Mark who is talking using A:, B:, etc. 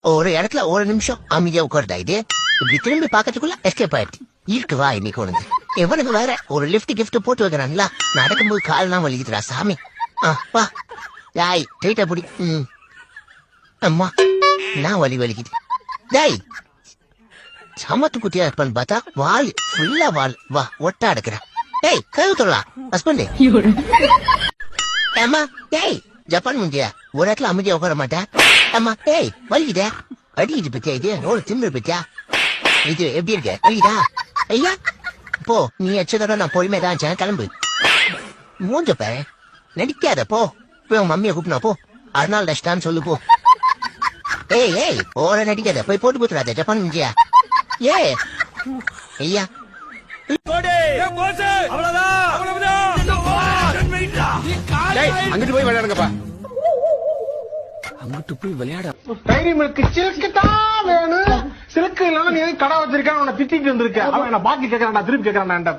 A: ஒரு இடத்துல ஒரு நிமிஷம் அமைதியா உட்காருதா இது இப்படி திரும்பி பாக்கிறதுக்குள்ள எஸ்கேப் ஆயிடுச்சு. இருக்கு வா இன்னைக்கு ஒண்ணு எவனுக்கு வேற ஒரு லிப்ட் கிஃப்ட் போட்டு வைக்கிறான்ல நடக்கும்போது கால்லாம் வலிக்குதுடா சாமி. வா யாய் டைட்டா பிடி. அம்மா நான் வலிக்குது. டேய் சமத்து குட்டியா இருப்பான்னு பார்த்தா வால் ஃபுல்லா வால். வா ஒட்டா எடுக்கிறேன். டேய் கழுவுத்துடலாம் ஹஸ்பண்ட். அம்மா டேய் ஜப்பான் முந்தியா ஒரு இடத்துல அமைதியா உட்கார மாட்டேன். அம்மா டேய் வலிக்குதே அடிக்குது பத்தியா இது ஒரு திமிரு பத்தியா இது எப்படி இருக்க வலிக்குதா? ஐயா போ நீ எச்சதோட நான் பொறுமையா தான் கிளம்பு. மூஞ்ச பாரு நடிக்காத போ போய் உன் மம்மியை கூப்பினா போ அதனால டஸ்டான்னு சொல்லு போ. ஏய் ஏய் ஓர நடிக்காத போய் போட்டு போத்துறாத ஜப்பான் முந்தியா. ஏ ஐயா
B: அங்கிட்டு போய் விளையாடுங்கப்பா.
C: அங்கிட்டு போய் விளையாட
B: டைரி மில்க் சில்க்கு தான் வேணும். சில்க்கு இல்லாம நீ கடை வச்சிருக்கான்னு திட்டிட்டு வந்திருக்க. அவன் என்ன பாக்கி கேட்கறான்டா திருப்பி கேட்கறான்டா.